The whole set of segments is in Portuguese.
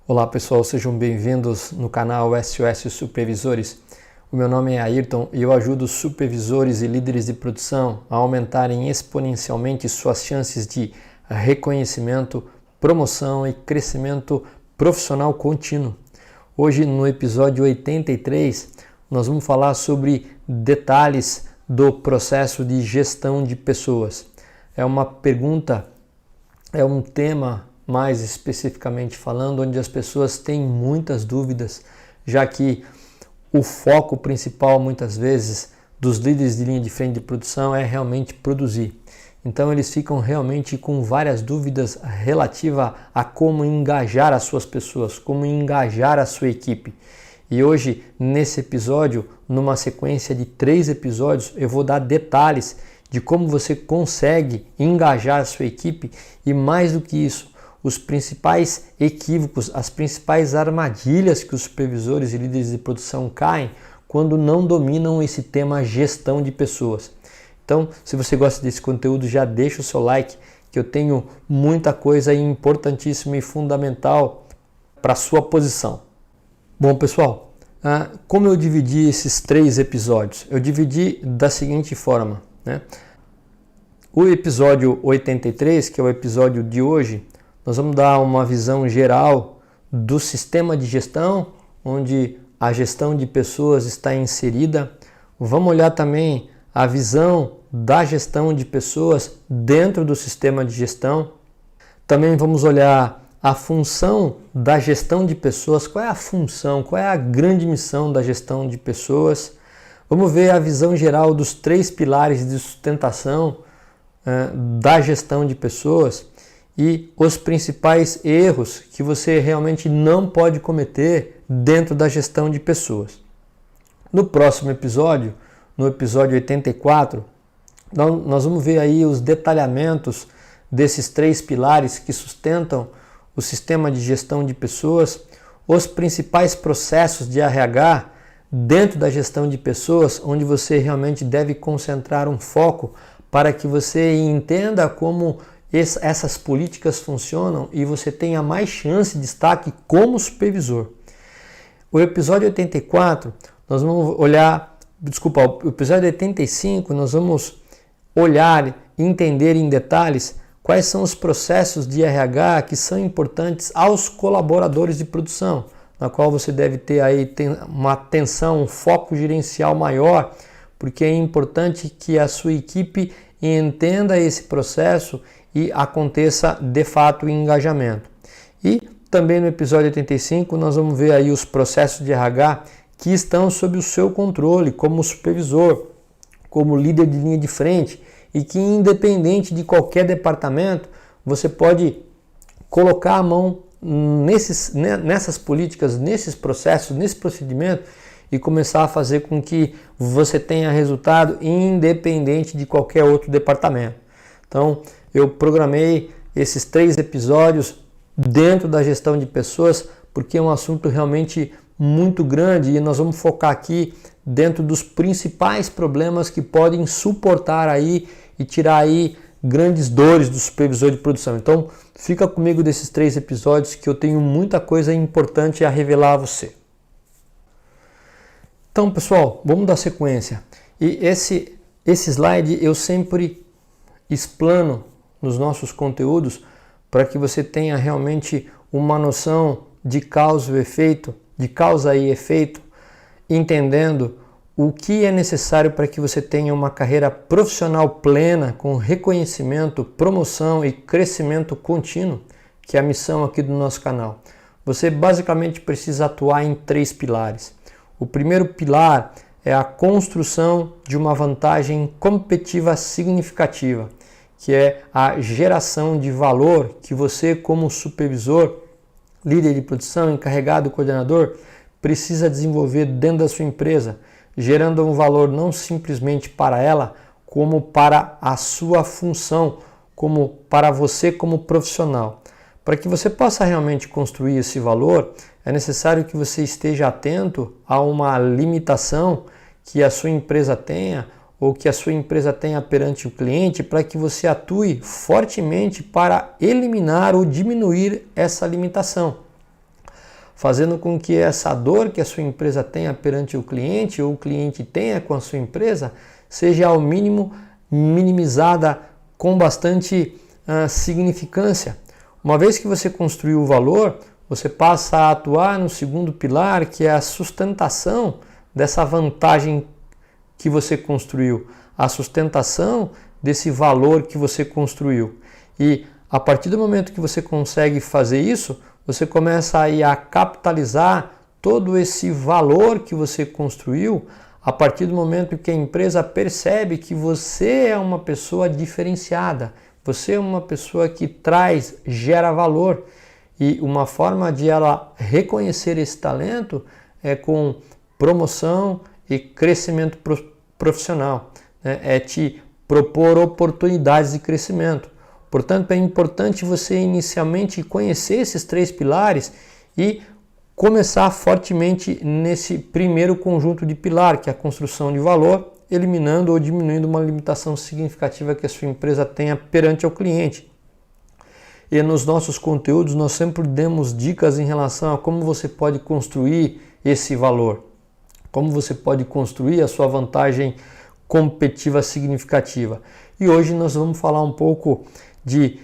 Olá pessoal, sejam bem-vindos no canal SOS Supervisores. O meu nome é Ayrton e eu ajudo supervisores e líderes de produção a aumentarem exponencialmente suas chances de reconhecimento, promoção e crescimento profissional contínuo. Hoje, no episódio 83, nós vamos falar sobre detalhes do processo de gestão de pessoas. É uma pergunta, é um tema mais especificamente falando, onde as pessoas têm muitas dúvidas, já que o foco principal muitas vezes dos líderes de linha de frente de produção é realmente produzir. Então eles ficam realmente com várias dúvidas relativas a como engajar as suas pessoas, como engajar a sua equipe. E hoje, nesse episódio, numa sequência de 3 episódios, eu vou dar detalhes de como você consegue engajar a sua equipe e, mais do que isso, os principais equívocos, as principais armadilhas que os supervisores e líderes de produção caem quando não dominam esse tema gestão de pessoas. Então, se você gosta desse conteúdo, já deixa o seu like, que eu tenho muita coisa importantíssima e fundamental para a sua posição. Bom, pessoal, como eu dividi esses 3 episódios? Eu dividi da seguinte forma, né? O episódio 83, que é o episódio de hoje, nós vamos dar uma visão geral do sistema de gestão, onde a gestão de pessoas está inserida. Vamos olhar também a visão da gestão de pessoas dentro do sistema de gestão. Também vamos olhar a função da gestão de pessoas, qual é a função, qual é a grande missão da gestão de pessoas. Vamos ver a visão geral dos 3 pilares de sustentação da gestão de pessoas e os principais erros que você realmente não pode cometer dentro da gestão de pessoas. No próximo episódio, no episódio 84, nós vamos ver aí os detalhamentos desses 3 pilares que sustentam o sistema de gestão de pessoas, os principais processos de RH dentro da gestão de pessoas, onde você realmente deve concentrar um foco para que você entenda como essas políticas funcionam e você tenha mais chance de destaque como supervisor. O episódio 84, nós vamos olhar, o episódio 85, nós vamos olhar e entender em detalhes quais são os processos de RH que são importantes aos colaboradores de produção, na qual você deve ter aí uma atenção, um foco gerencial maior, porque é importante que a sua equipe entenda esse processo e aconteça de fato o engajamento. E também no episódio 85 nós vamos ver aí os processos de RH que estão sob o seu controle como supervisor, como líder de linha de frente e que independente de qualquer departamento você pode colocar a mão nessas políticas, nesses processos, nesse procedimento e começar a fazer com que você tenha resultado independente de qualquer outro departamento. Então, eu programei esses 3 episódios dentro da gestão de pessoas porque é um assunto realmente muito grande e nós vamos focar aqui dentro dos principais problemas que podem suportar aí e tirar aí grandes dores do supervisor de produção. Então, fica comigo desses 3 episódios que eu tenho muita coisa importante a revelar a você. Então, pessoal, vamos dar sequência. E esse slide eu sempre explano nos nossos conteúdos para que você tenha realmente uma noção de causa e efeito, entendendo o que é necessário para que você tenha uma carreira profissional plena, com reconhecimento, promoção e crescimento contínuo, que é a missão aqui do nosso canal. Você basicamente precisa atuar em 3 pilares. O primeiro pilar é a construção de uma vantagem competitiva significativa, que é a geração de valor que você, como supervisor, líder de produção, encarregado, coordenador, precisa desenvolver dentro da sua empresa, gerando um valor não simplesmente para ela, como para a sua função, como para você como profissional. Para que você possa realmente construir esse valor, é necessário que você esteja atento a uma limitação que a sua empresa tenha ou que a sua empresa tenha perante o cliente, para que você atue fortemente para eliminar ou diminuir essa limitação. fazendo com que essa dor que a sua empresa tenha perante o cliente ou o cliente tenha com a sua empresa seja ao mínimo minimizada com bastante significância. Uma vez que você construiu o valor, você passa a atuar no segundo pilar, que é a sustentação dessa vantagem que você construiu, a sustentação desse valor que você construiu. E a partir do momento que você consegue fazer isso, você começa aí a capitalizar todo esse valor que você construiu a partir do momento que a empresa percebe que você é uma pessoa diferenciada, você é uma pessoa que gera valor. E uma forma de ela reconhecer esse talento é com promoção e crescimento profissional, né? É te propor oportunidades de crescimento. Portanto, é importante você inicialmente conhecer esses 3 pilares e começar fortemente nesse primeiro conjunto de pilar, que é a construção de valor, eliminando ou diminuindo uma limitação significativa que a sua empresa tenha perante ao cliente. E nos nossos conteúdos nós sempre demos dicas em relação a como você pode construir esse valor, como você pode construir a sua vantagem competitiva significativa. E hoje nós vamos falar um pouco de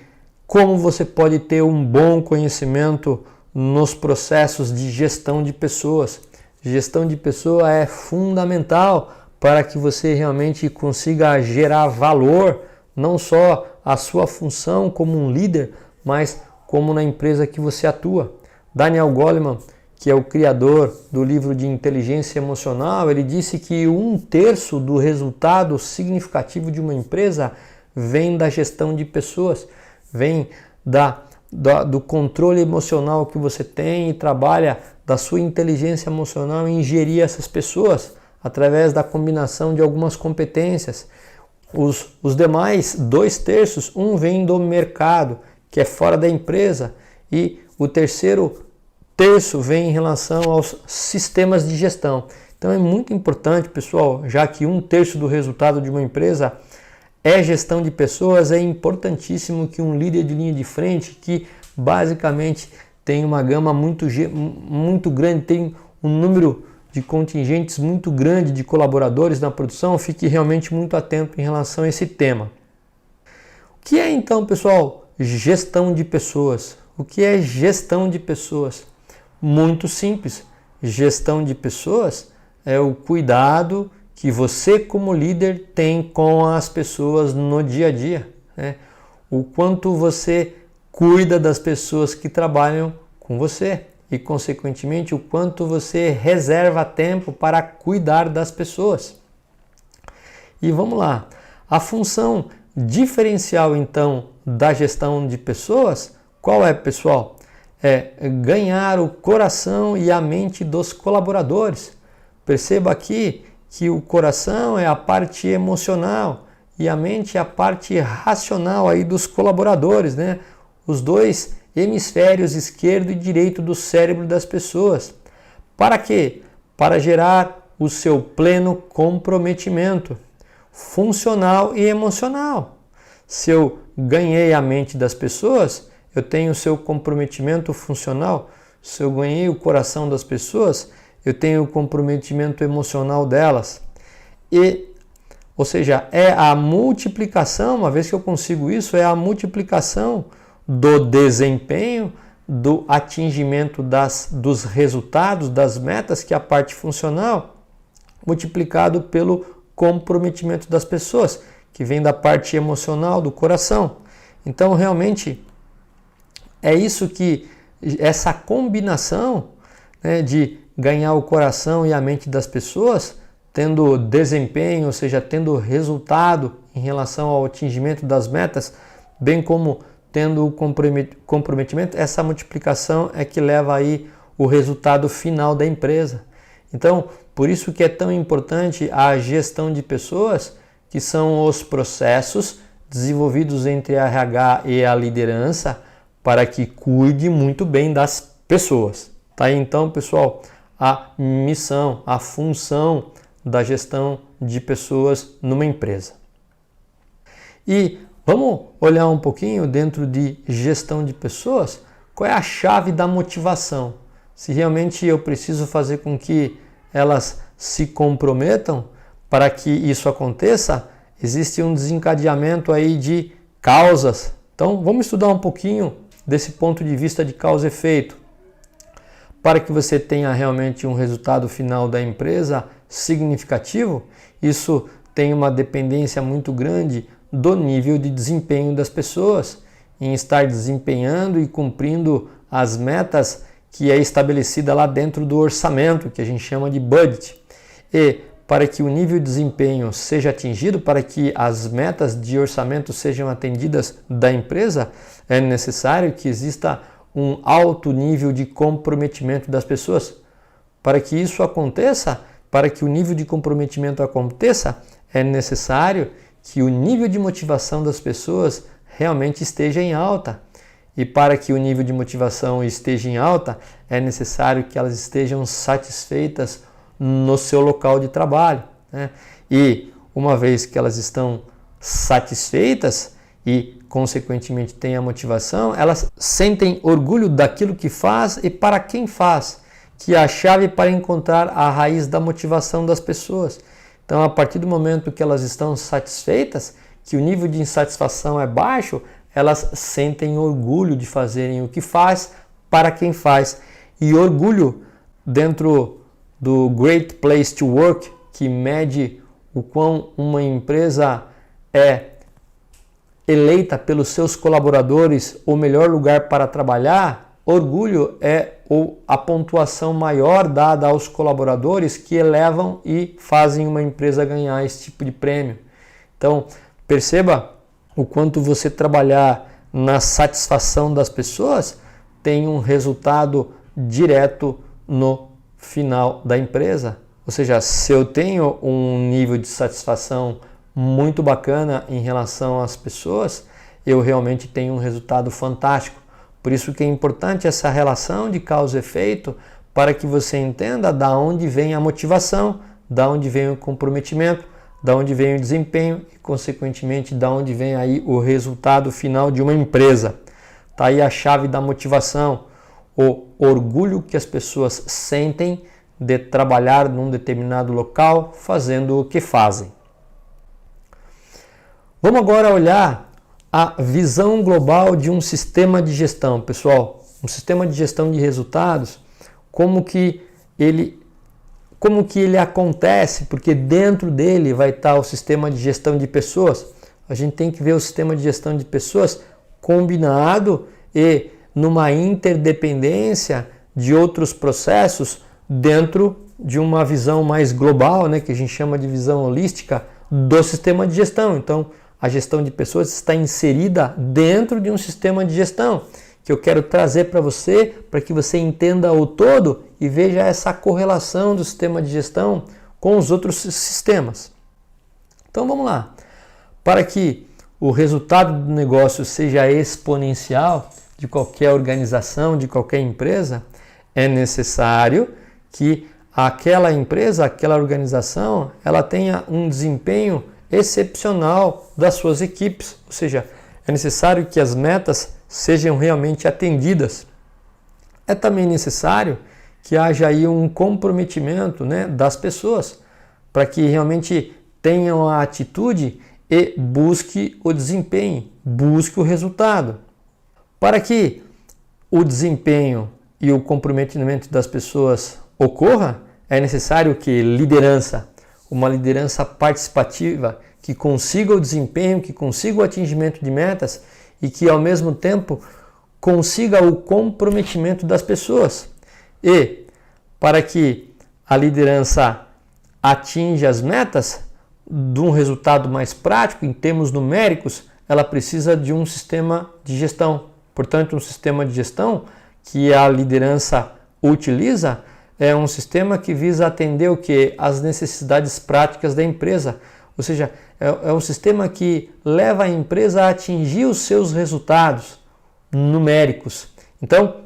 como você pode ter um bom conhecimento nos processos de gestão de pessoas. Gestão de pessoa é fundamental para que você realmente consiga gerar valor, não só a sua função como um líder, mas como na empresa que você atua. Daniel Goleman, que é o criador do livro de inteligência emocional, ele disse que 1/3 do resultado significativo de uma empresa vem da gestão de pessoas, vem do controle emocional que você tem e trabalha da sua inteligência emocional em gerir essas pessoas através da combinação de algumas competências. Os demais 2/3, um vem do mercado, que é fora da empresa, e o terceiro terço vem em relação aos sistemas de gestão. Então é muito importante, pessoal, já que 1/3 do resultado de uma empresa é gestão de pessoas, é importantíssimo que um líder de linha de frente, que basicamente tem uma gama muito grande, tem um número de contingentes muito grande de colaboradores na produção, fique realmente muito atento em relação a esse tema. O que é então, pessoal, gestão de pessoas? O que é gestão de pessoas? Muito simples. Gestão de pessoas é o cuidado que você como líder tem com as pessoas no dia a dia, né? O quanto você cuida das pessoas que trabalham com você e, consequentemente, o quanto você reserva tempo para cuidar das pessoas. E vamos lá, a função diferencial então da gestão de pessoas, qual é, pessoal? É ganhar o coração e a mente dos colaboradores. Perceba aqui que o coração é a parte emocional e a mente é a parte racional aí dos colaboradores, né? Os 2 hemisférios esquerdo e direito do cérebro das pessoas. Para quê? Para gerar o seu pleno comprometimento funcional e emocional. Se eu ganhei a mente das pessoas, eu tenho o seu comprometimento funcional. Se eu ganhei o coração das pessoas, eu tenho o comprometimento emocional delas. Ou seja, é a multiplicação, uma vez que eu consigo isso, é a multiplicação do desempenho, do atingimento dos resultados, das metas, que é a parte funcional, multiplicado pelo comprometimento das pessoas, que vem da parte emocional, do coração. Então, realmente, é isso que, essa combinação, né, de ganhar o coração e a mente das pessoas, tendo desempenho, ou seja, tendo resultado em relação ao atingimento das metas, bem como tendo o comprometimento, essa multiplicação é que leva aí o resultado final da empresa. Então, por isso que é tão importante a gestão de pessoas, que são os processos desenvolvidos entre a RH e a liderança para que cuide muito bem das pessoas. Tá aí então, pessoal, a missão, a função da gestão de pessoas numa empresa. E vamos olhar um pouquinho dentro de gestão de pessoas, qual é a chave da motivação. se realmente eu preciso fazer com que elas se comprometam para que isso aconteça, existe um desencadeamento aí de causas. Então, vamos estudar um pouquinho desse ponto de vista de causa e efeito. Para que você tenha realmente um resultado final da empresa significativo, isso tem uma dependência muito grande do nível de desempenho das pessoas, em estar desempenhando e cumprindo as metas que é estabelecida lá dentro do orçamento, que a gente chama de budget. E para que o nível de desempenho seja atingido, para que as metas de orçamento sejam atendidas da empresa, é necessário que exista um alto nível de comprometimento das pessoas. Para que isso aconteça, para que o nível de comprometimento aconteça, é necessário que o nível de motivação das pessoas realmente esteja em alta. E para que o nível de motivação esteja em alta, é necessário que elas estejam satisfeitas no seu local de trabalho, né? E uma vez que elas estão satisfeitas e, consequentemente, têm a motivação, elas sentem orgulho daquilo que faz e para quem faz, que é a chave para encontrar a raiz da motivação das pessoas. Então, a partir do momento que elas estão satisfeitas, que o nível de insatisfação é baixo, elas sentem orgulho de fazerem o que faz para quem faz. E orgulho dentro do Great Place to Work, que mede o quão uma empresa é eleita pelos seus colaboradores o melhor lugar para trabalhar, orgulho é a pontuação maior dada aos colaboradores que elevam e fazem uma empresa ganhar esse tipo de prêmio. Então, perceba o quanto você trabalhar na satisfação das pessoas tem um resultado direto no final da empresa. Ou seja, se eu tenho um nível de satisfação muito bacana em relação às pessoas, eu realmente tenho um resultado fantástico. Por isso que é importante essa relação de causa e efeito, para que você entenda da onde vem a motivação, da onde vem o comprometimento, da onde vem o desempenho e, consequentemente, da onde vem aí o resultado final de uma empresa. Está aí a chave da motivação, o orgulho que as pessoas sentem de trabalhar num determinado local, fazendo o que fazem. Vamos agora olhar a visão global de um sistema de gestão, pessoal. Um sistema de gestão de resultados, como que ele acontece, porque dentro dele vai estar o sistema de gestão de pessoas. A gente tem que ver o sistema de gestão de pessoas combinado e numa interdependência de outros processos dentro de uma visão mais global, né, que a gente chama de visão holística do sistema de gestão. Então, a gestão de pessoas está inserida dentro de um sistema de gestão que eu quero trazer para você, para que você entenda o todo e veja essa correlação do sistema de gestão com os outros sistemas. Então vamos lá. Para que o resultado do negócio seja exponencial de qualquer organização, de qualquer empresa, é necessário que aquela empresa, aquela organização, ela tenha um desempenho excepcional das suas equipes, ou seja, é necessário que as metas sejam realmente atendidas. É também necessário que haja aí um comprometimento, né, das pessoas, para que realmente tenham a atitude e busque o desempenho, busque o resultado. Para que o desempenho e o comprometimento das pessoas ocorra, é necessário que liderança, uma liderança participativa, que consiga o desempenho, que consiga o atingimento de metas e que, ao mesmo tempo, consiga o comprometimento das pessoas. E, para que a liderança atinja as metas de um resultado mais prático, em termos numéricos, ela precisa de um sistema de gestão. Portanto, um sistema de gestão que a liderança utiliza é um sistema que visa atender o quê? As necessidades práticas da empresa. Ou seja, é um sistema que leva a empresa a atingir os seus resultados numéricos. Então,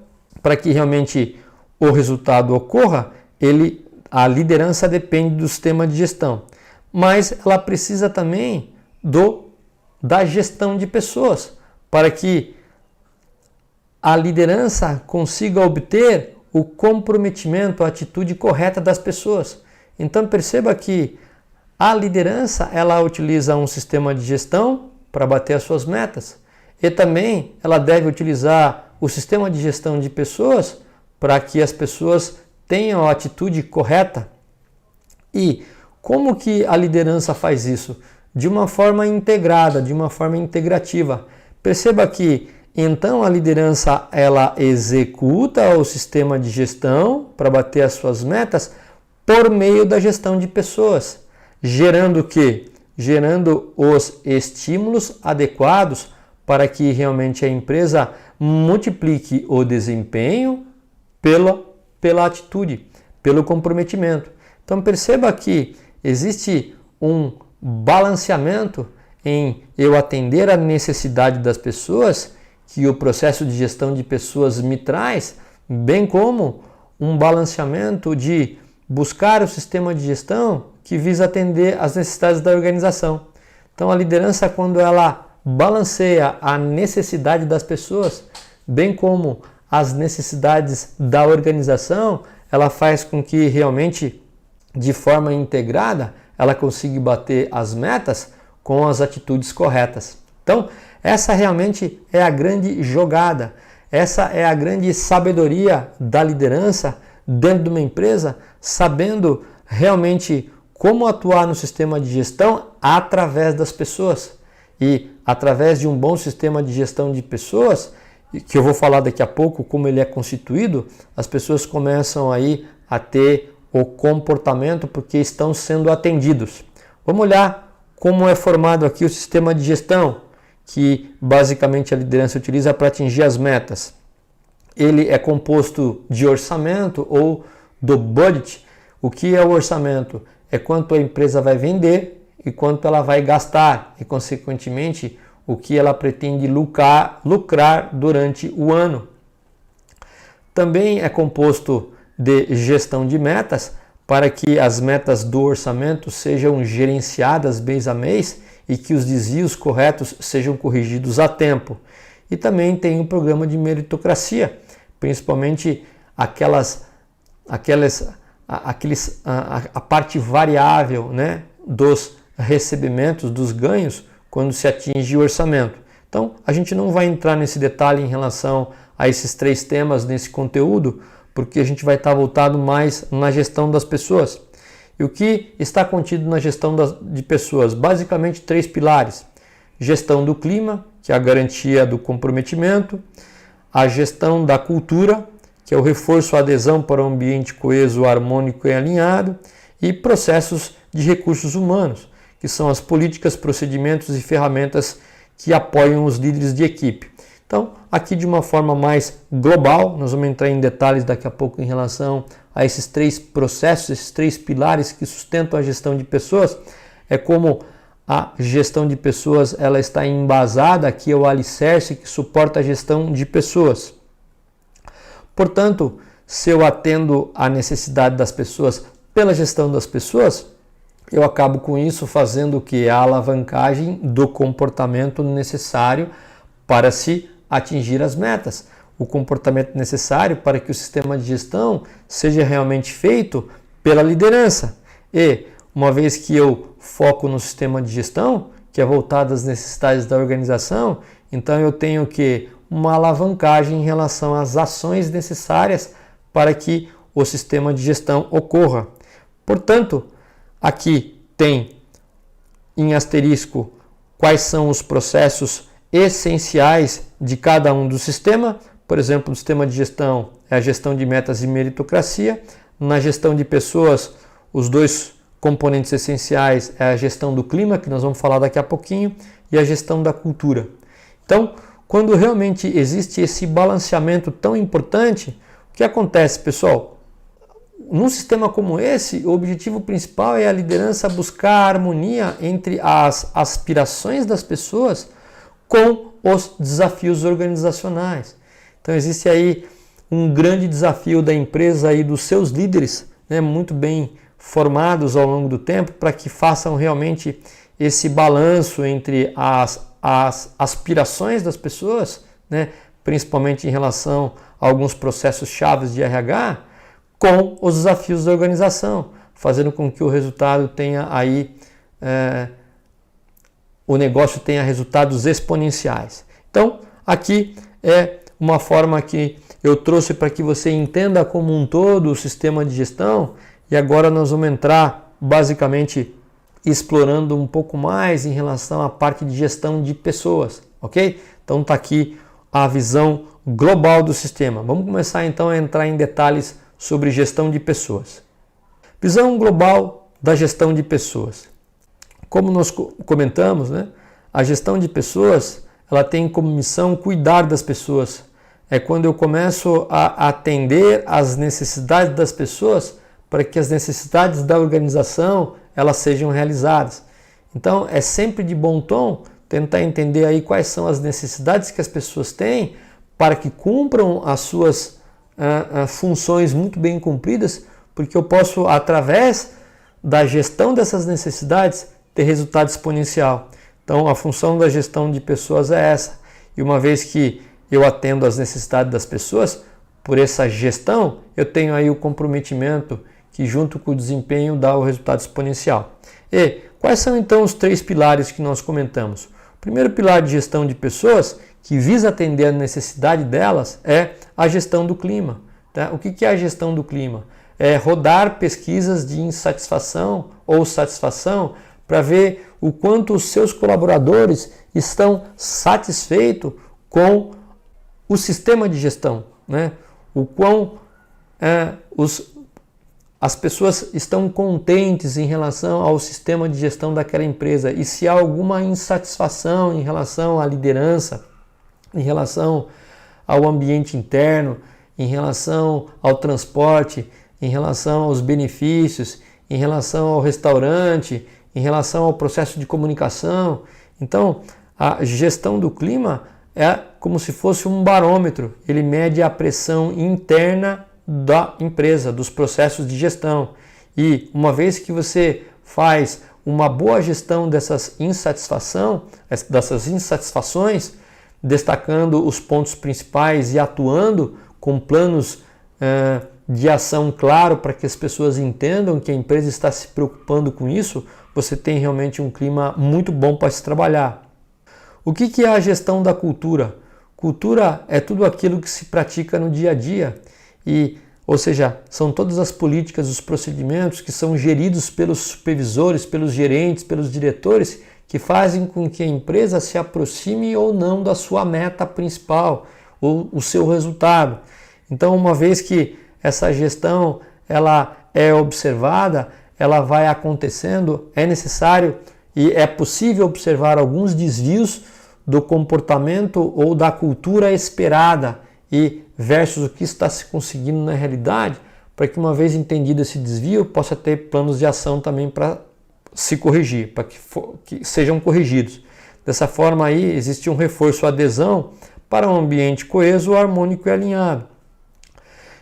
para que realmente o resultado ocorra, a liderança depende do sistema de gestão. Mas ela precisa também da gestão de pessoas, para que a liderança consiga obter o comprometimento, a atitude correta das pessoas. Então perceba que a liderança, ela utiliza um sistema de gestão para bater as suas metas e também ela deve utilizar o sistema de gestão de pessoas para que as pessoas tenham a atitude correta. E como que a liderança faz isso? De uma forma integrada, de uma forma integrativa. Perceba que então a liderança ela executa o sistema de gestão para bater as suas metas por meio da gestão de pessoas, gerando o quê? Gerando os estímulos adequados para que realmente a empresa multiplique o desempenho pela atitude, pelo comprometimento. Então perceba que existe um balanceamento em eu atender a necessidade das pessoas que o processo de gestão de pessoas me traz, bem como um balanceamento de buscar o sistema de gestão que visa atender às necessidades da organização. Então a liderança, quando ela balanceia a necessidade das pessoas, bem como as necessidades da organização, ela faz com que realmente, de forma integrada, ela consiga bater as metas com as atitudes corretas. Então, essa realmente é a grande jogada, essa é a grande sabedoria da liderança dentro de uma empresa, sabendo realmente como atuar no sistema de gestão através das pessoas. E através de um bom sistema de gestão de pessoas, que eu vou falar daqui a pouco como ele é constituído, as pessoas começam aí a ter o comportamento porque estão sendo atendidos. Vamos olhar como é formado aqui o sistema de gestão, que basicamente a liderança utiliza para atingir as metas. Ele é composto de orçamento ou do budget. O que é o orçamento? É quanto a empresa vai vender e quanto ela vai gastar e, consequentemente, o que ela pretende lucrar durante o ano. Também é composto de gestão de metas, para que as metas do orçamento sejam gerenciadas mês a mês e que os desvios corretos sejam corrigidos a tempo. E também tem um programa de meritocracia, principalmente a parte variável, né, dos recebimentos, dos ganhos, quando se atinge o orçamento. Então, a gente não vai entrar nesse detalhe em relação a esses 3 temas nesse conteúdo, porque a gente vai estar voltado mais na gestão das pessoas. E o que está contido na gestão de pessoas? Basicamente 3 pilares. Gestão do clima, que é a garantia do comprometimento. A gestão da cultura, que é o reforço, a adesão para um ambiente coeso, harmônico e alinhado. E processos de recursos humanos, que são as políticas, procedimentos e ferramentas que apoiam os líderes de equipe. Então, aqui de uma forma mais global, nós vamos entrar em detalhes daqui a pouco em relação a esses 3 processos, esses 3 pilares que sustentam a gestão de pessoas. É como a gestão de pessoas ela está embasada, aqui é o alicerce que suporta a gestão de pessoas. Portanto, se eu atendo à necessidade das pessoas pela gestão das pessoas, eu acabo com isso fazendo o que? A alavancagem do comportamento necessário para se atingir as metas. O comportamento necessário para que o sistema de gestão seja realmente feito pela liderança. E, uma vez que eu foco no sistema de gestão, que é voltado às necessidades da organização, então eu tenho que uma alavancagem em relação às ações necessárias para que o sistema de gestão ocorra. Portanto, aqui tem em asterisco quais são os processos essenciais de cada um do sistema. Por exemplo, no sistema de gestão é a gestão de metas e meritocracia. Na gestão de pessoas, os 2 componentes essenciais é a gestão do clima, que nós vamos falar daqui a pouquinho, e a gestão da cultura. Então, quando realmente existe esse balanceamento tão importante, o que acontece, pessoal? Num sistema como esse, o objetivo principal é a liderança buscar a harmonia entre as aspirações das pessoas com os desafios organizacionais. Então existe aí um grande desafio da empresa e dos seus líderes, né, muito bem formados ao longo do tempo, para que façam realmente esse balanço entre as aspirações das pessoas, né, principalmente em relação alguns processos chaves de RH com os desafios da organização, fazendo com que o resultado tenha aí, o negócio tenha resultados exponenciais. Então, aqui é uma forma que eu trouxe para que você entenda como um todo o sistema de gestão, e agora nós vamos entrar basicamente explorando um pouco mais em relação à parte de gestão de pessoas, ok? Então está aqui a visão global do sistema. Vamos começar então a entrar em detalhes sobre gestão de pessoas. Visão global da gestão de pessoas. Como nós comentamos, né, a gestão de pessoas ela tem como missão cuidar das pessoas. É quando eu começo a atender às necessidades das pessoas para que as necessidades da organização elas sejam realizadas. Então é sempre de bom tom tentar entender aí quais são as necessidades que as pessoas têm para que cumpram as suas funções muito bem cumpridas, porque eu posso, através da gestão dessas necessidades, ter resultado exponencial. Então a função da gestão de pessoas é essa. E uma vez que eu atendo às necessidades das pessoas, por essa gestão, eu tenho aí o comprometimento que junto com o desempenho dá o resultado exponencial. E quais são então os 3 pilares que nós comentamos? O primeiro pilar de gestão de pessoas, que visa atender a necessidade delas, é a gestão do clima. Tá? O que é a gestão do clima? É rodar pesquisas de insatisfação ou satisfação para ver o quanto os seus colaboradores estão satisfeitos com o sistema de gestão, né? O quão as pessoas estão contentes em relação ao sistema de gestão daquela empresa, e se há alguma insatisfação em relação à liderança, em relação ao ambiente interno, em relação ao transporte, em relação aos benefícios, em relação ao restaurante, em relação ao processo de comunicação. Então, a gestão do clima é como se fosse um barômetro, ele mede a pressão interna da empresa, dos processos de gestão. E uma vez que você faz uma boa gestão dessas insatisfações, destacando os pontos principais e atuando com planos de ação claro para que as pessoas entendam que a empresa está se preocupando com isso, você tem realmente um clima muito bom para se trabalhar. O que é a gestão da cultura? Cultura é tudo aquilo que se pratica no dia a dia, ou seja, são todas as políticas, os procedimentos que são geridos pelos supervisores, pelos gerentes, pelos diretores, que fazem com que a empresa se aproxime ou não da sua meta principal, ou o seu resultado. Então, uma vez que essa gestão ela é observada, ela vai acontecendo, é necessário e é possível observar alguns desvios do comportamento ou da cultura esperada e versus o que está se conseguindo na realidade, para que uma vez entendido esse desvio, possa ter planos de ação também para se corrigir, para que sejam corrigidos. Dessa forma aí existe um reforço, adesão para um ambiente coeso, harmônico e alinhado.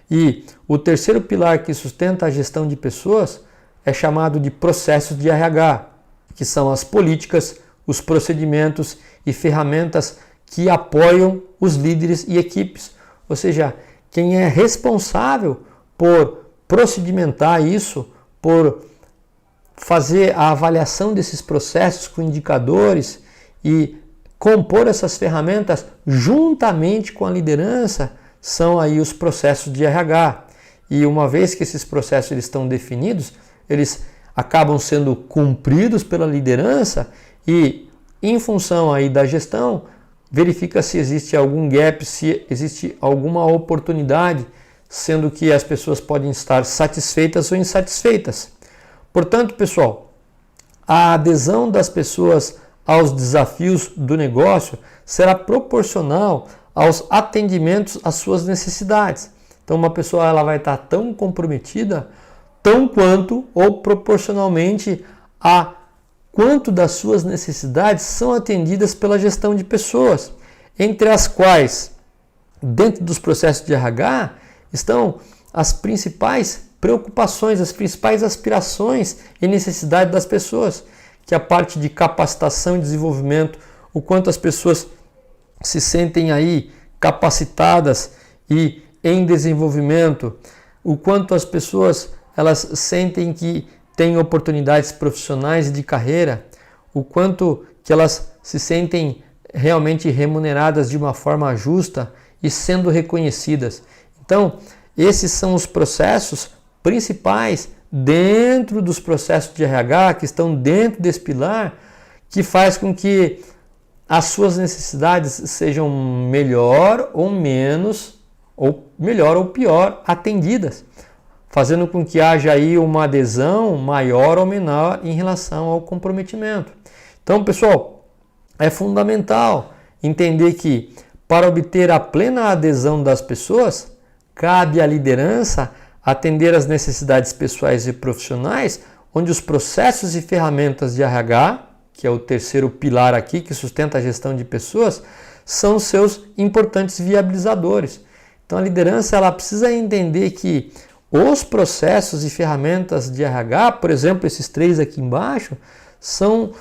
E o terceiro pilar que sustenta a gestão de pessoas é chamado de processos de RH, que são as políticas, os procedimentos e ferramentas que apoiam os líderes e equipes. Ou seja, quem é responsável por procedimentar isso, por fazer a avaliação desses processos com indicadores e compor essas ferramentas juntamente com a liderança, são aí os processos de RH. E uma vez que esses processos eles estão definidos, eles acabam sendo cumpridos pela liderança e, em função aí da gestão, verifica se existe algum gap, se existe alguma oportunidade, sendo que as pessoas podem estar satisfeitas ou insatisfeitas. Portanto, pessoal, a adesão das pessoas aos desafios do negócio será proporcional aos atendimentos às suas necessidades. Então, uma pessoa ela vai estar tão comprometida, tão quanto ou proporcionalmente a quanto das suas necessidades são atendidas pela gestão de pessoas, entre as quais, dentro dos processos de RH, estão as principais preocupações, as principais aspirações e necessidades das pessoas, que é a parte de capacitação e desenvolvimento, o quanto as pessoas se sentem aí capacitadas e em desenvolvimento, o quanto as pessoas elas sentem que têm oportunidades profissionais e de carreira, o quanto que elas se sentem realmente remuneradas de uma forma justa e sendo reconhecidas. Então, esses são os processos principais dentro dos processos de RH que estão dentro desse pilar, que faz com que as suas necessidades sejam melhor ou menos, ou melhor ou pior atendidas, fazendo com que haja aí uma adesão maior ou menor em relação ao comprometimento. Então, pessoal, é fundamental entender que para obter a plena adesão das pessoas, cabe à liderança atender às necessidades pessoais e profissionais, onde os processos e ferramentas de RH, que é o terceiro pilar aqui que sustenta a gestão de pessoas, são seus importantes viabilizadores. Então a liderança ela precisa entender que os processos e ferramentas de RH, por exemplo, esses três aqui embaixo, são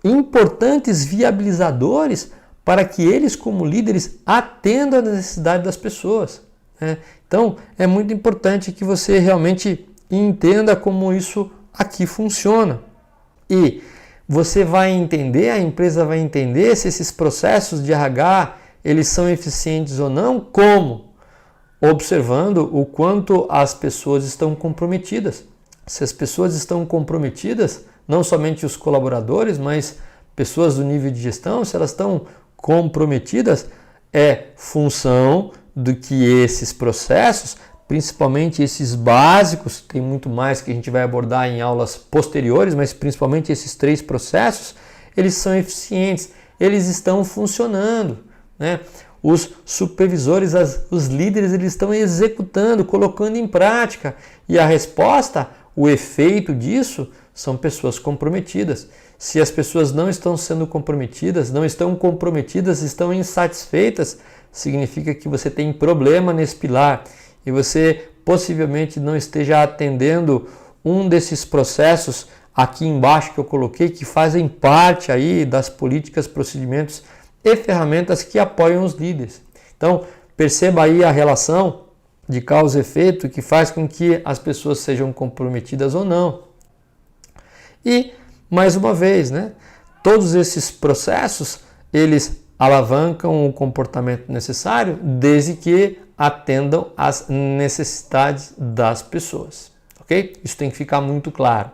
importantes viabilizadores para que eles, como líderes, atendam à necessidade das pessoas. Então, é muito importante que você realmente entenda como isso aqui funciona. E você vai entender, a empresa vai entender se esses processos de RH eles são eficientes ou não, como? Observando o quanto as pessoas estão comprometidas. Se as pessoas estão comprometidas, não somente os colaboradores, mas pessoas do nível de gestão, se elas estão comprometidas, é função do que esses processos, principalmente esses básicos, tem muito mais que a gente vai abordar em aulas posteriores, mas principalmente esses três processos, eles são eficientes, eles estão funcionando, né? Os supervisores, os líderes, eles estão executando, colocando em prática, e a resposta, o efeito disso, são pessoas comprometidas. Se as pessoas não estão sendo comprometidas, estão insatisfeitas, significa que você tem problema nesse pilar e você possivelmente não esteja atendendo um desses processos aqui embaixo que eu coloquei, que fazem parte aí das políticas, procedimentos e ferramentas que apoiam os líderes. Então, perceba aí a relação de causa e efeito que faz com que as pessoas sejam comprometidas ou não. E, mais uma vez, né, todos esses processos, eles alavancam o comportamento necessário desde que atendam às necessidades das pessoas, ok? Isso tem que ficar muito claro.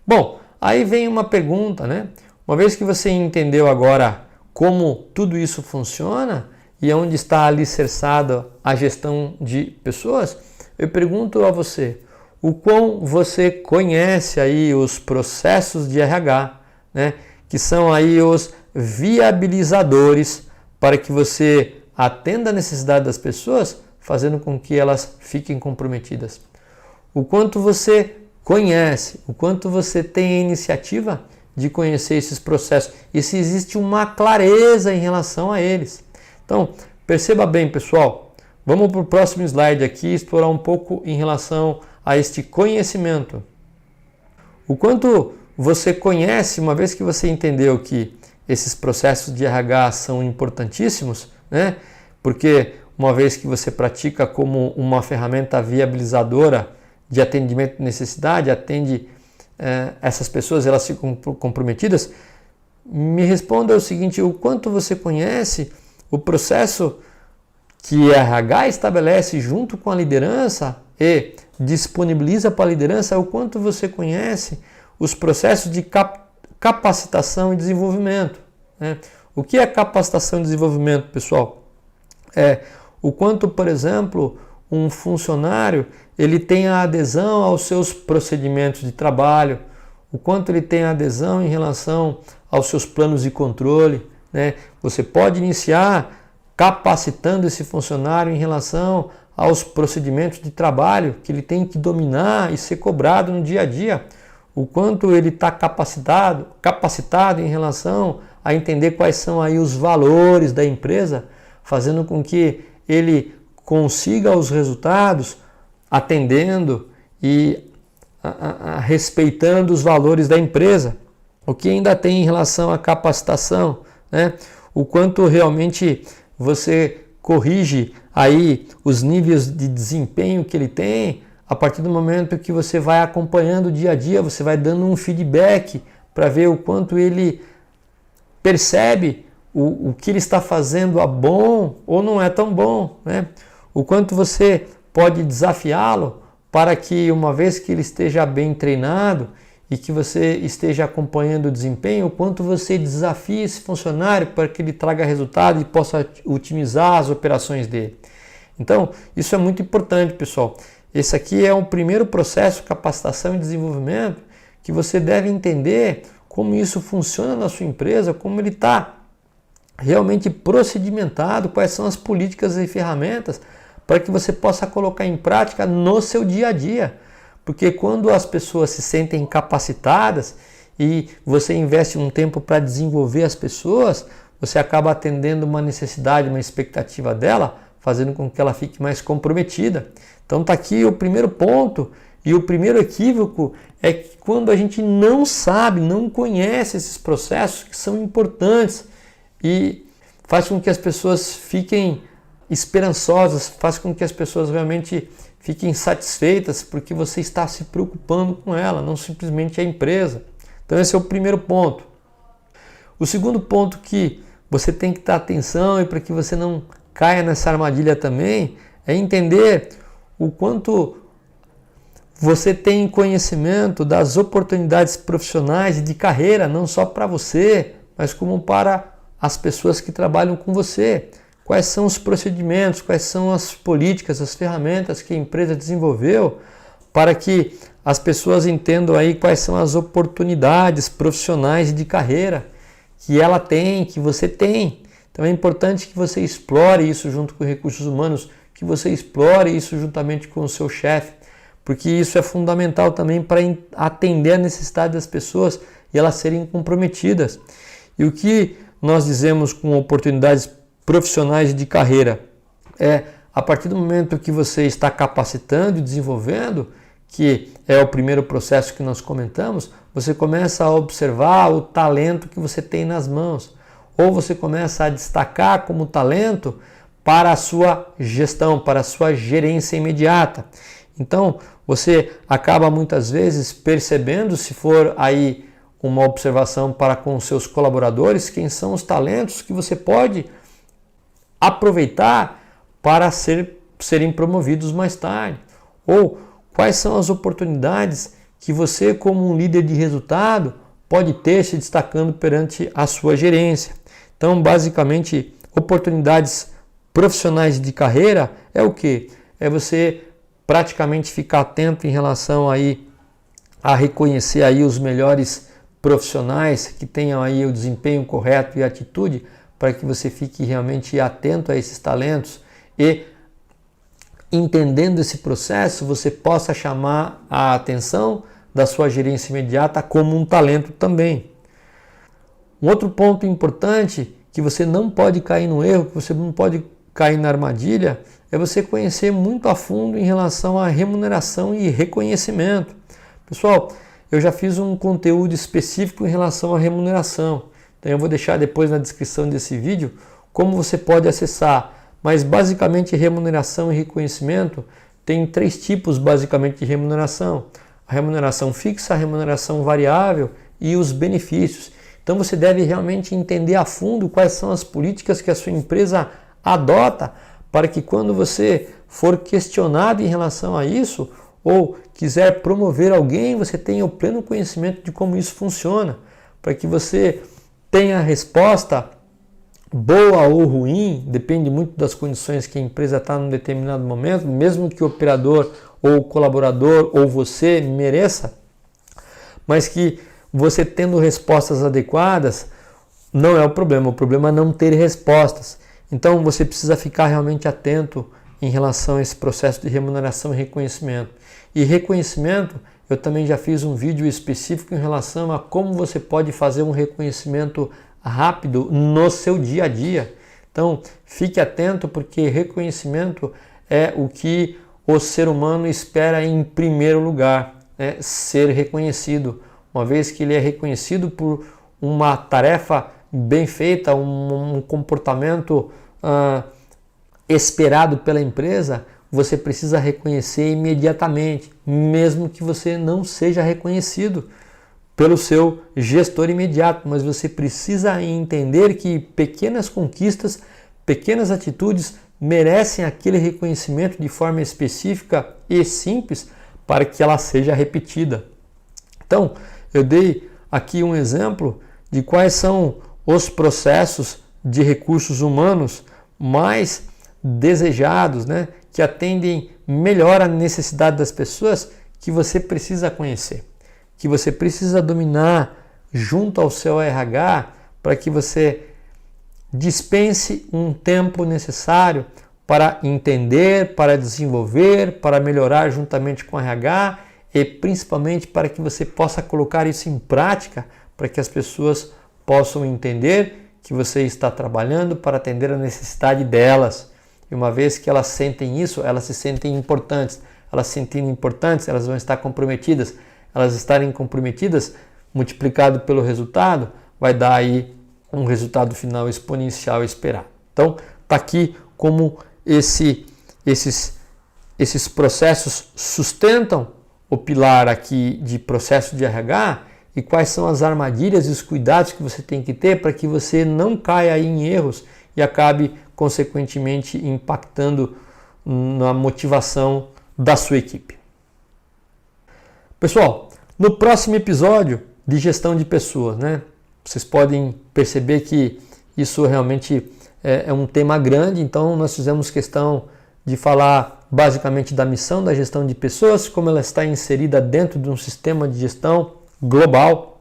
Bom, aí vem uma pergunta, né? Uma vez que você entendeu agora como tudo isso funciona e onde está alicerçada a gestão de pessoas, eu pergunto a você, o quão você conhece aí os processos de RH, né? Que são aí os viabilizadores para que você atenda a necessidade das pessoas, fazendo com que elas fiquem comprometidas. O quanto você conhece, o quanto você tem a iniciativa de conhecer esses processos e se existe uma clareza em relação a eles. Então, perceba bem, pessoal, vamos para o próximo slide aqui explorar um pouco em relação a este conhecimento. O quanto você conhece, uma vez que você entendeu que esses processos de RH são importantíssimos, né? Porque uma vez que você pratica como uma ferramenta viabilizadora de atendimento de necessidade, atende essas pessoas, elas ficam comprometidas, me responda o seguinte, o quanto você conhece o processo que a RH estabelece junto com a liderança e disponibiliza para a liderança, o quanto você conhece os processos de capacitação e desenvolvimento, né? O que é capacitação e desenvolvimento, pessoal? É o quanto, por exemplo, um funcionário ele tem a adesão aos seus procedimentos de trabalho, o quanto ele tem a adesão em relação aos seus planos de controle, né? Você pode iniciar capacitando esse funcionário em relação aos procedimentos de trabalho que ele tem que dominar e ser cobrado no dia a dia. O quanto ele está capacitado em relação a entender quais são aí os valores da empresa, fazendo com que ele consiga os resultados atendendo e respeitando os valores da empresa. O que ainda tem em relação à capacitação, né? O quanto realmente você corrige aí os níveis de desempenho que ele tem. A partir do momento que você vai acompanhando o dia a dia, você vai dando um feedback para ver o quanto ele percebe o que ele está fazendo é bom ou não é tão bom, né? O quanto você pode desafiá-lo para que, uma vez que ele esteja bem treinado e que você esteja acompanhando o desempenho, o quanto você desafia esse funcionário para que ele traga resultado e possa otimizar as operações dele. Então, isso é muito importante, pessoal. Esse aqui é o primeiro processo de capacitação e desenvolvimento que você deve entender como isso funciona na sua empresa, como ele está realmente procedimentado, quais são as políticas e ferramentas para que você possa colocar em prática no seu dia a dia. Porque quando as pessoas se sentem capacitadas e você investe um tempo para desenvolver as pessoas, você acaba atendendo uma necessidade, uma expectativa dela, fazendo com que ela fique mais comprometida. Então está aqui o primeiro ponto, e o primeiro equívoco é que quando a gente não sabe, não conhece esses processos que são importantes e faz com que as pessoas fiquem esperançosas, faz com que as pessoas realmente fiquem satisfeitas porque você está se preocupando com ela, não simplesmente a empresa. Então esse é o primeiro ponto. O segundo ponto que você tem que dar atenção e para que você não caia nessa armadilha também é entender o quanto você tem conhecimento das oportunidades profissionais e de carreira, não só para você, mas como para as pessoas que trabalham com você. Quais são os procedimentos, quais são as políticas, as ferramentas que a empresa desenvolveu para que as pessoas entendam aí quais são as oportunidades profissionais e de carreira que ela tem, que você tem. Então é importante que você explore isso junto com recursos humanos, que você explore isso juntamente com o seu chefe, porque isso é fundamental também para atender a necessidade das pessoas e elas serem comprometidas. E o que nós dizemos com oportunidades profissionais de carreira é, a partir do momento que você está capacitando e desenvolvendo, que é o primeiro processo que nós comentamos, você começa a observar o talento que você tem nas mãos, ou você começa a destacar como talento para a sua gestão, para a sua gerência imediata. Então, você acaba muitas vezes percebendo, se for aí uma observação para com os seus colaboradores, quem são os talentos que você pode aproveitar para serem promovidos mais tarde. Ou quais são as oportunidades que você, como um líder de resultado, pode ter se destacando perante a sua gerência. Então, basicamente, oportunidades profissionais de carreira é o quê? É você praticamente ficar atento em relação aí a reconhecer aí os melhores profissionais que tenham aí o desempenho correto e atitude para que você fique realmente atento a esses talentos e, entendendo esse processo, você possa chamar a atenção da sua gerência imediata como um talento também. Um outro ponto importante que você não pode cair no erro, que você não pode cair na armadilha, é você conhecer muito a fundo em relação à remuneração e reconhecimento. Pessoal, eu já fiz um conteúdo específico em relação à remuneração. Então eu vou deixar depois na descrição desse vídeo como você pode acessar. Mas basicamente remuneração e reconhecimento tem 3 tipos basicamente de remuneração. A remuneração fixa, a remuneração variável e os benefícios. Então você deve realmente entender a fundo quais são as políticas que a sua empresa adota para que quando você for questionado em relação a isso ou quiser promover alguém, você tenha o pleno conhecimento de como isso funciona, para que você tenha a resposta boa ou ruim, depende muito das condições que a empresa está num determinado momento, mesmo que o operador ou o colaborador ou você mereça, mas que você tendo respostas adequadas não é o problema é não ter respostas. Então você precisa ficar realmente atento em relação a esse processo de remuneração e reconhecimento. E reconhecimento, eu também já fiz um vídeo específico em relação a como você pode fazer um reconhecimento rápido no seu dia a dia. Então fique atento, porque reconhecimento é o que o ser humano espera em primeiro lugar, né? Ser reconhecido. Uma vez que ele é reconhecido por uma tarefa bem feita, um comportamento esperado pela empresa, você precisa reconhecer imediatamente, mesmo que você não seja reconhecido pelo seu gestor imediato, mas você precisa entender que pequenas conquistas, pequenas atitudes merecem aquele reconhecimento de forma específica e simples para que ela seja repetida. Então, eu dei aqui um exemplo de quais são os processos de recursos humanos mais desejados, né, que atendem melhor a necessidade das pessoas, que você precisa conhecer, que você precisa dominar junto ao seu RH para que você dispense um tempo necessário para entender, para desenvolver, para melhorar juntamente com o RH e principalmente para que você possa colocar isso em prática, para que as pessoas possam entender que você está trabalhando para atender a necessidade delas. E uma vez que elas sentem isso, elas se sentem importantes. Elas se sentindo importantes, elas vão estar comprometidas. Elas estarem comprometidas, multiplicado pelo resultado, vai dar aí um resultado final exponencial esperado. Então, está aqui como esses processos sustentam o pilar aqui de processo de RH e quais são as armadilhas e os cuidados que você tem que ter para que você não caia aí em erros e acabe, consequentemente, impactando na motivação da sua equipe. Pessoal, no próximo episódio de gestão de pessoas, né? Vocês podem perceber que isso realmente é um tema grande, então nós fizemos questão de falar basicamente da missão da gestão de pessoas, como ela está inserida dentro de um sistema de gestão global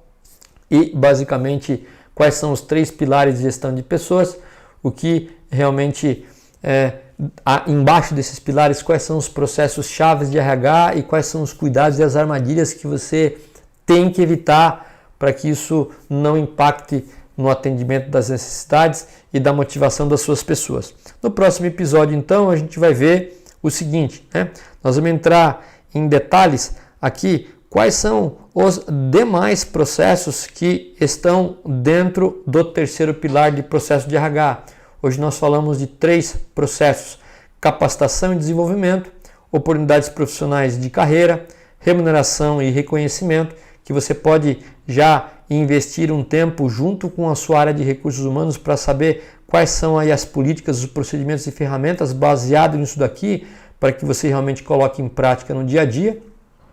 e basicamente quais são os 3 pilares de gestão de pessoas, o que realmente embaixo desses pilares, quais são os processos chaves de RH e quais são os cuidados e as armadilhas que você tem que evitar para que isso não impacte no atendimento das necessidades e da motivação das suas pessoas. No próximo episódio, então, a gente vai ver o seguinte, né? Nós vamos entrar em detalhes aqui quais são os demais processos que estão dentro do terceiro pilar de processo de RH. Hoje nós falamos de 3 processos: capacitação e desenvolvimento, oportunidades profissionais de carreira, remuneração e reconhecimento, que você pode já investir um tempo junto com a sua área de recursos humanos para saber quais são aí as políticas, os procedimentos e ferramentas baseados nisso daqui para que você realmente coloque em prática no dia a dia.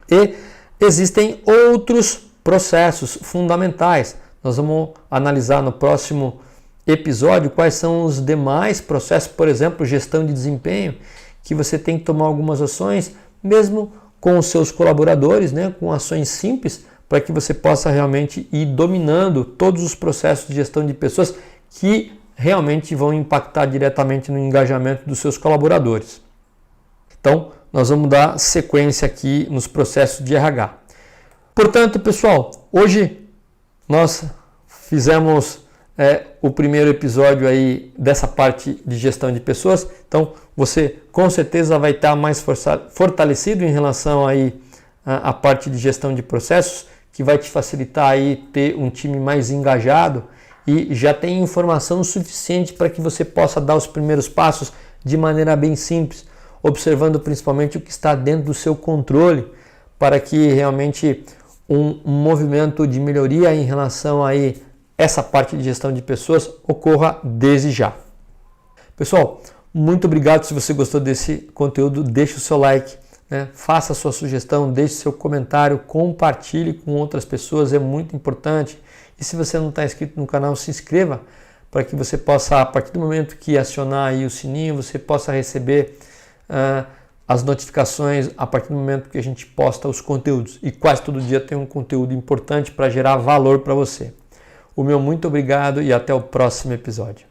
E existem outros processos fundamentais. Nós vamos analisar no próximo episódio quais são os demais processos, por exemplo, gestão de desempenho, que você tem que tomar algumas ações, mesmo com os seus colaboradores, né, com ações simples, para que você possa realmente ir dominando todos os processos de gestão de pessoas que realmente vão impactar diretamente no engajamento dos seus colaboradores. Então, nós vamos dar sequência aqui nos processos de RH. Portanto, pessoal, hoje nós fizemos o primeiro episódio aí dessa parte de gestão de pessoas. Então, você com certeza vai estar mais fortalecido em relação aí à parte de gestão de processos, que vai te facilitar aí ter um time mais engajado e já tem informação suficiente para que você possa dar os primeiros passos de maneira bem simples, observando principalmente o que está dentro do seu controle, para que realmente um movimento de melhoria em relação aí essa parte de gestão de pessoas ocorra desde já. Pessoal, muito obrigado. Se você gostou desse conteúdo, deixe o seu like, né? Faça a sua sugestão, deixe seu comentário, compartilhe com outras pessoas, é muito importante. E se você não está inscrito no canal, se inscreva para que você possa, a partir do momento que acionar aí o sininho, você possa receber as notificações a partir do momento que a gente posta os conteúdos. E quase todo dia tem um conteúdo importante para gerar valor para você. O meu muito obrigado e até o próximo episódio.